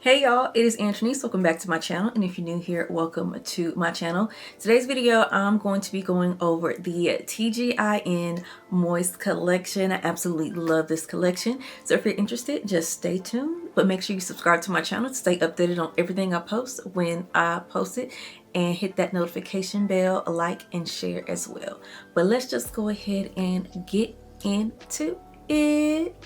Hey y'all, it is Anthony. Welcome back to my channel, and if you're new here, welcome to my channel. Today's video, I'm going to be going over the TGIN Moist collection. I absolutely love this collection, so if you're interested, just stay tuned, but make sure you subscribe to my channel to stay updated on everything I post when I post it, and hit that notification bell, like and share as well. But let's just go ahead and get into it.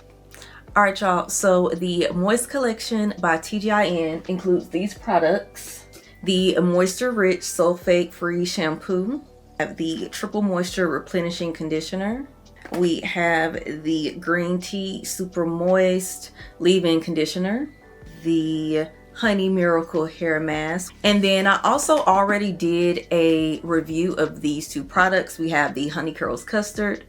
Alright y'all, so the Moist collection by TGIN includes these products: the Moisture Rich Sulfate Free Shampoo, have the Triple Moisture Replenishing Conditioner, we have the Green Tea Super Moist Leave-In Conditioner, the Honey Miracle Hair Mask, and then I also already did a review of these two products. We have the Honey Curls Custard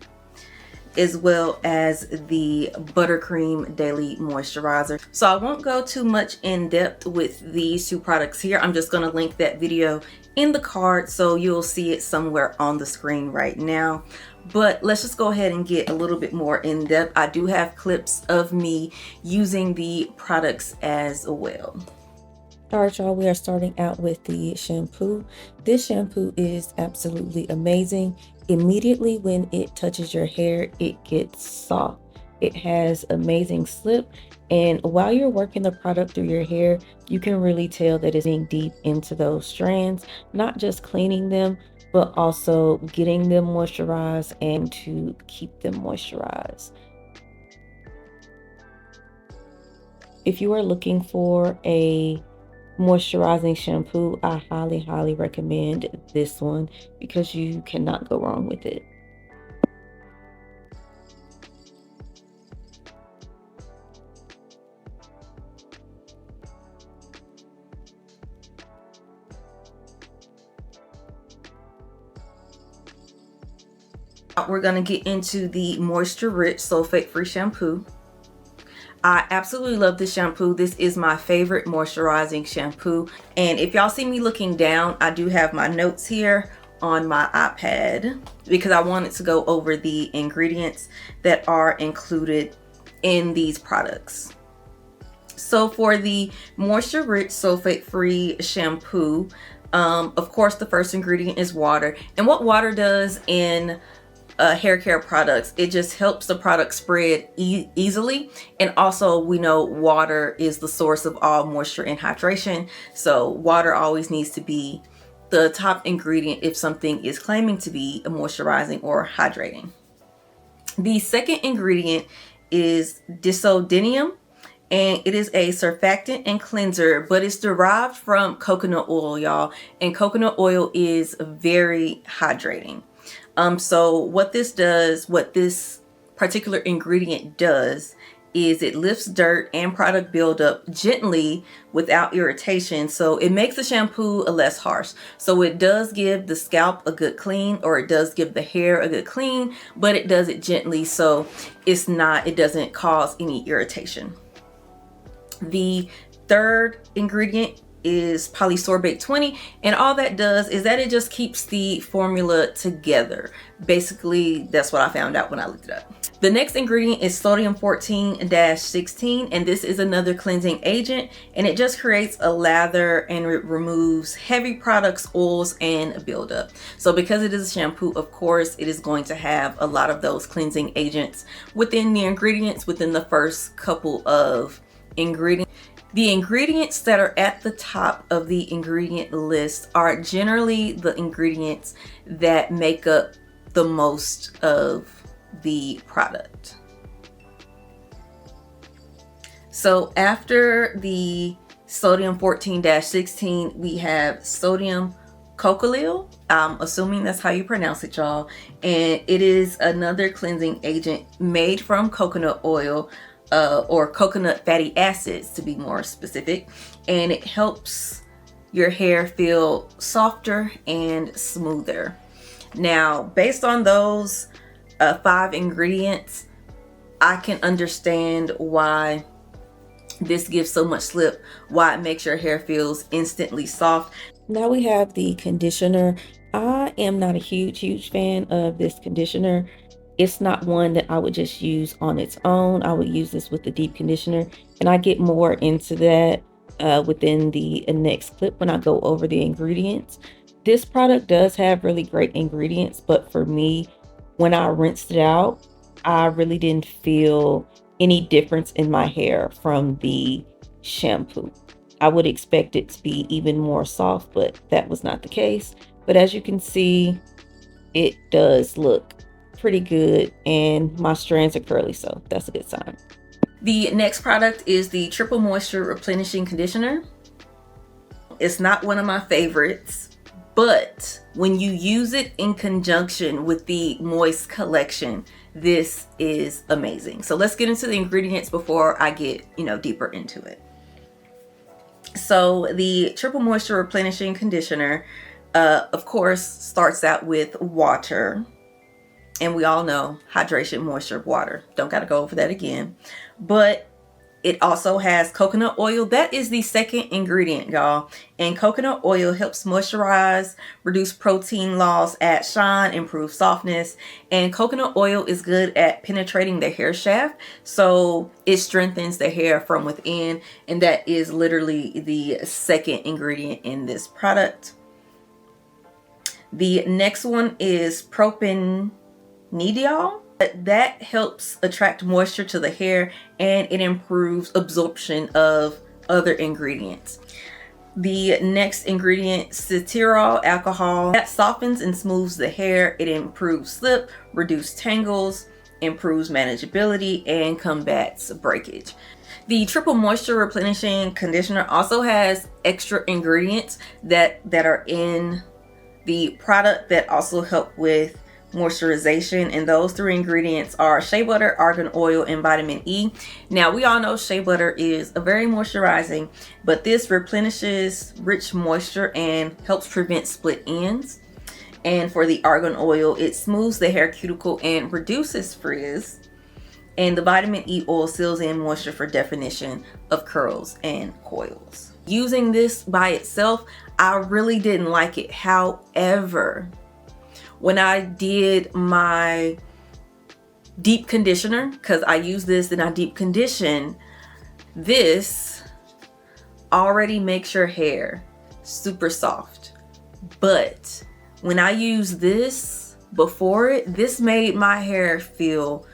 as well as the Buttercream Daily Moisturizer. So I won't go too much in depth with these two products here. I'm just gonna link that video in the card so you'll see it somewhere on the screen right now. But let's just go ahead and get a little bit more in depth. I do have clips of me using the products as well. Alright y'all, we are starting out with the shampoo. This shampoo is absolutely amazing. Immediately when it touches your hair, it gets soft. It has amazing slip, and while you're working the product through your hair, you can really tell that it's being deep into those strands, not just cleaning them, but also getting them moisturized and to keep them moisturized. If you are looking for a moisturizing shampoo, I highly recommend this one because you cannot go wrong with it. We're going to get into the Moisture Rich Sulfate Free Shampoo. I absolutely love this shampoo. This is my favorite moisturizing shampoo. And if y'all see me looking down, I do have my notes here on my iPad because I wanted to go over the ingredients that are included in these products. So for the Moisture Rich Sulfate Free Shampoo, of course, the first ingredient is water. And what water does in hair care products, it just helps the product spread easily, and also we know water is the source of all moisture and hydration, so water always needs to be the top ingredient if something is claiming to be moisturizing or hydrating. The second ingredient is disodinium, and it is a surfactant and cleanser, but it's derived from coconut oil, y'all, and coconut oil is very hydrating. So what this particular ingredient does is it lifts dirt and product buildup gently without irritation. So it makes the shampoo less harsh. So it does give the scalp a good clean, or it does give the hair a good clean, but it does it gently, so it doesn't cause any irritation. The third ingredient is polysorbate 20, and all that does is that it just keeps the formula together. Basically, that's what I found out when I looked it up. The next ingredient is sodium 14-16, and this is another cleansing agent, and it just creates a lather and it removes heavy products, oils, and buildup. So because it is a shampoo, of course, it is going to have a lot of those cleansing agents within the ingredients, within the first couple of ingredients. The ingredients that are at the top of the ingredient list are generally the ingredients that make up the most of the product. So after the sodium 14-16, we have sodium cocolyl. I'm assuming that's how you pronounce it, y'all. And it is another cleansing agent made from coconut oil, or coconut fatty acids to be more specific, and it helps your hair feel softer and smoother. Now, based on those 5 ingredients, I can understand why this gives so much slip, why it makes your hair feels instantly soft. Now we have the conditioner. I am not a huge fan of this conditioner. It's not one that I would just use on its own. I would use this with the deep conditioner, and I get more into that within the next clip when I go over the ingredients. This product does have really great ingredients, but for me, when I rinsed it out, I really didn't feel any difference in my hair from the shampoo. I would expect it to be even more soft, but that was not the case. But as you can see, it does look pretty good, and my strands are curly, so that's a good sign. The next product is the Triple Moisture Replenishing Conditioner. It's not one of my favorites, but when you use it in conjunction with the Moist collection, this is amazing. So let's get into the ingredients before I get, deeper into it. So the Triple Moisture Replenishing Conditioner, of course, starts out with water. And we all know hydration, moisture, water. Don't got to go over that again. But it also has coconut oil. That is the second ingredient, y'all. And coconut oil helps moisturize, reduce protein loss, add shine, improve softness. And coconut oil is good at penetrating the hair shaft. So it strengthens the hair from within. And that is literally the second ingredient in this product. The next one is propanediol. That helps attract moisture to the hair, and it improves absorption of other ingredients. The next ingredient, cetearyl alcohol, that softens and smooths the hair. It improves slip, reduces tangles, improves manageability, and combats breakage. The Triple Moisture Replenishing Conditioner also has extra ingredients that are in the product that also help with moisturization, and those three ingredients are shea butter, argan oil, and vitamin E. Now we all know shea butter is a very moisturizing, but this replenishes rich moisture and helps prevent split ends. And for the argan oil, it smooths the hair cuticle and reduces frizz. And the vitamin E oil seals in moisture for definition of curls and coils. Using this by itself, I really didn't like it. However, when I did my deep conditioner, because I use this and I deep condition, this already makes your hair super soft. But when I use this before it, this made my hair feel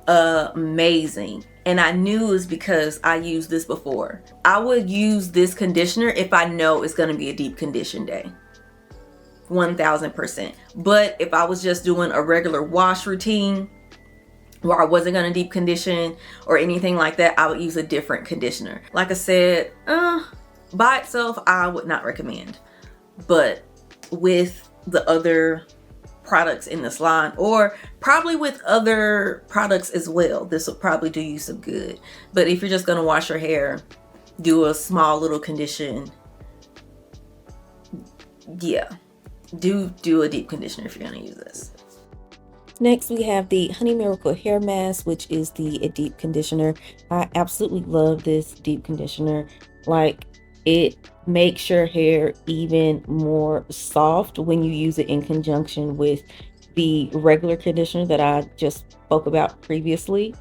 amazing. And I knew it was because I used this before. I would use this conditioner if I know it's going to be a deep condition day. 1000%. But if I was just doing a regular wash routine where I wasn't going to deep condition or anything like that, I would use a different conditioner. Like I said, by itself, I would not recommend. But with the other products in this line, or probably with other products as well, this will probably do you some good. But if you're just going to wash your hair, do a small little condition. Yeah. Do a deep conditioner if you're going to use this. Next, we have the Honey Miracle Hair Mask, which is the deep conditioner. I absolutely love this deep conditioner. Like, it makes your hair even more soft when you use it in conjunction with the regular conditioner that I just spoke about previously.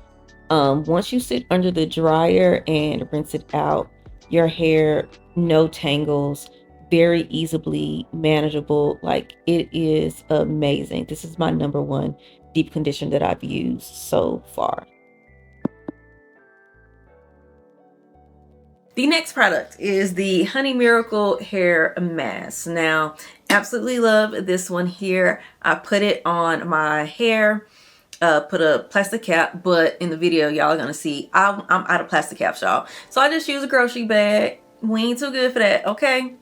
Once you sit under the dryer and rinse it out, your hair, no tangles, very easily manageable. Like, it is amazing. This is my #1 deep conditioner that I've used so far. The next product is the Honey Miracle Hair Mask. Now, absolutely love this one here. I put it on my hair, put a plastic cap, but in the video, y'all are gonna see I'm out of plastic caps, y'all. So I just use a grocery bag. We ain't too good for that, okay?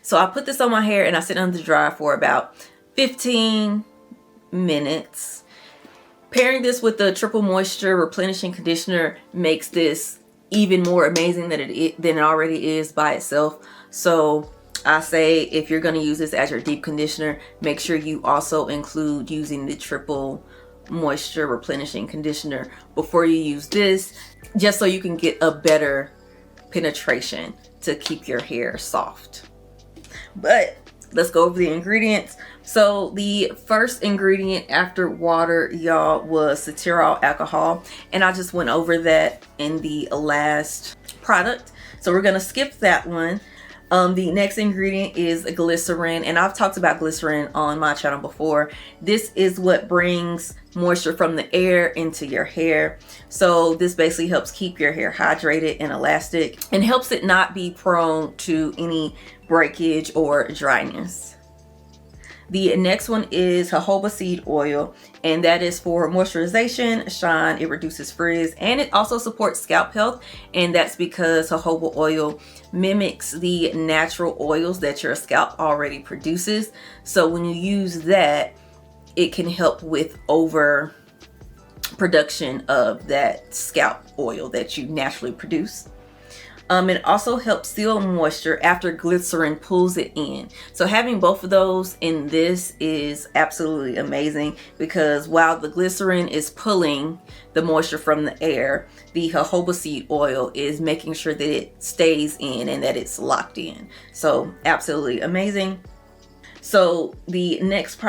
So I put this on my hair and I sit under the dryer for about 15 minutes. Pairing this with the Triple Moisture Replenishing Conditioner makes this even more amazing than it already is by itself. So I say, if you're going to use this as your deep conditioner, make sure you also include using the Triple Moisture Replenishing Conditioner before you use this, just so you can get a better penetration to keep your hair soft. But let's go over the ingredients. So the first ingredient after water, y'all, was cetearyl alcohol, and I just went over that in the last product. So we're gonna skip that one. The next ingredient is glycerin, and I've talked about glycerin on my channel before. This is what brings moisture from the air into your hair. So this basically helps keep your hair hydrated and elastic and helps it not be prone to any breakage or dryness. The next one is jojoba seed oil, and that is for moisturization, shine, it reduces frizz, and it also supports scalp health. And that's because jojoba oil mimics the natural oils that your scalp already produces. So when you use that, it can help with over production of that scalp oil that you naturally produce. It also helps seal moisture after glycerin pulls it in. So having both of those in this is absolutely amazing, because while the glycerin is pulling the moisture from the air, the jojoba seed oil is making sure that it stays in and that it's locked in. So absolutely amazing. So the next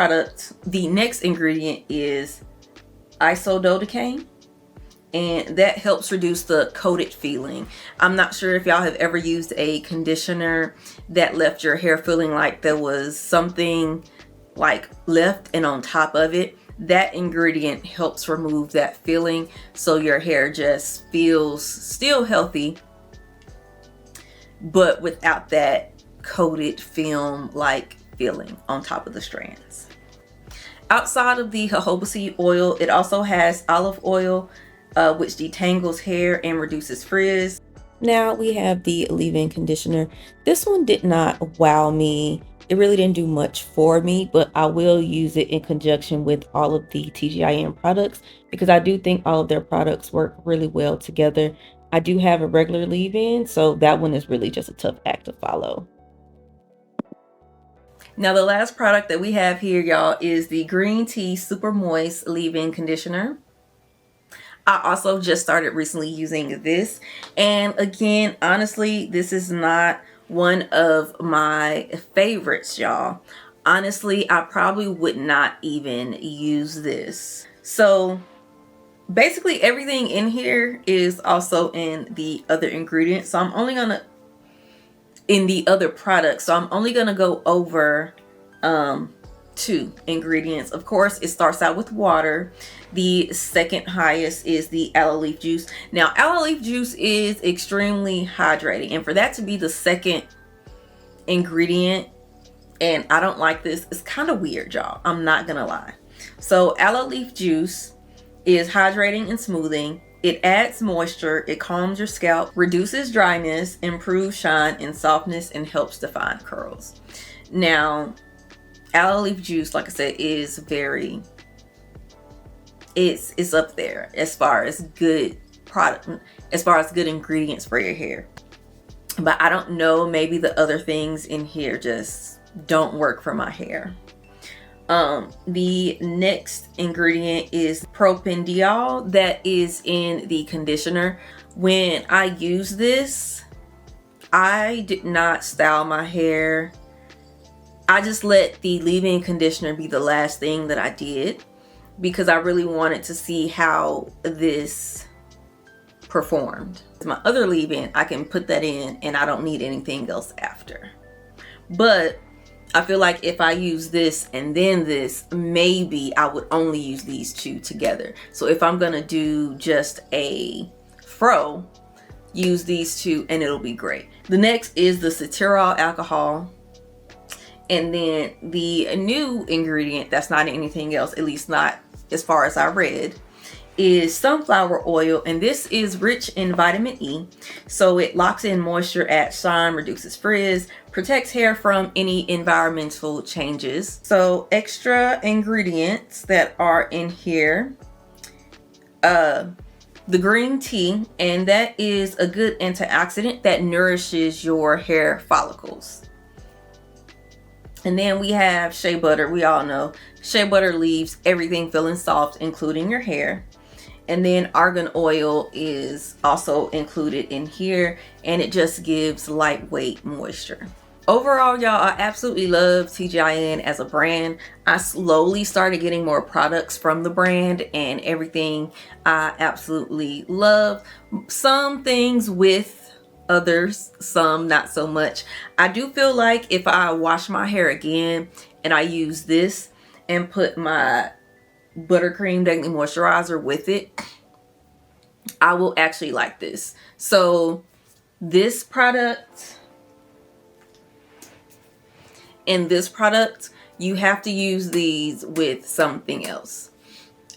ingredient is isododecane, and that helps reduce the coated feeling. I'm not sure if y'all have ever used a conditioner that left your hair feeling like there was something like left and on top of it. That ingredient helps remove that feeling, so your hair just feels still healthy, but without that coated film like feeling on top of the strands. Outside of the jojoba seed oil, it also has olive oil, which detangles hair and reduces frizz. Now we have the leave-in conditioner. This one did not wow me. It really didn't do much for me, but I will use it in conjunction with all of the TGIN products, because I do think all of their products work really well together. I do have a regular leave-in, so that one is really just a tough act to follow. Now the last product that we have here, y'all, is the Green Tea Super Moist Leave-In Conditioner. I also just started recently using this, and again, honestly, this is not one of my favorites, y'all. Honestly, I probably would not even use this. So basically everything in here is also in the other ingredients, so I'm only gonna in the other products, so I'm only gonna go over 2 ingredients. Of course, it starts out with water. The second highest is the aloe leaf juice. Now, aloe leaf juice is extremely hydrating, and for that to be the second ingredient, and I don't like this, it's kind of weird, y'all. I'm not gonna lie. So aloe leaf juice is hydrating and smoothing. It adds moisture, it calms your scalp, reduces dryness, improves shine and softness, and helps define curls. Now, aloe leaf juice, like I said, is very, it's up there as far as good product, as far as good ingredients for your hair. But I don't know, maybe the other things in here just don't work for my hair. The next ingredient is propanediol, that is in the conditioner. When I use this, I did not style my hair. I just let the leave-in conditioner be the last thing that I did, because I really wanted to see how this performed. My other leave-in, I can put that in and I don't need anything else after. But I feel like if I use this and then this, maybe I would only use these 2 together. So if I'm gonna do just a fro, use these 2 and it'll be great. The next is the cetearyl alcohol. And then the new ingredient that's not anything else, at least not as far as I read, is sunflower oil, and this is rich in vitamin E. So it locks in moisture, adds shine, reduces frizz, protects hair from any environmental changes. So extra ingredients that are in here, the green tea, and that is a good antioxidant that nourishes your hair follicles. And then we have shea butter. We all know shea butter leaves everything feeling soft, including your hair. And then argan oil is also included in here, and it just gives lightweight moisture. Overall, y'all, I absolutely love TGIN as a brand. I slowly started getting more products from the brand, and everything I absolutely love. Some things with others, some not so much. I do feel like if I wash my hair again and I use this and put my buttercream daily moisturizer with it, I will actually like this. So this product and this product, you have to use these with something else.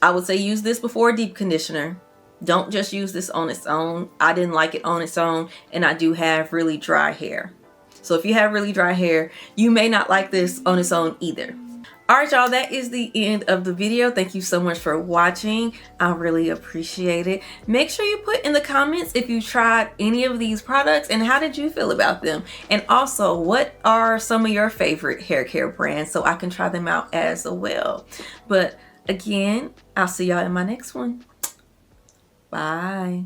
I would say use this before a deep conditioner. Don't just use this on its own. I didn't like it on its own, and I do have really dry hair. So if you have really dry hair, you may not like this on its own either. Alright y'all, that is the end of the video. Thank you so much for watching. I really appreciate it. Make sure you put in the comments if you tried any of these products and how did you feel about them. And also, what are some of your favorite hair care brands so I can try them out as well. But again, I'll see y'all in my next one. Bye.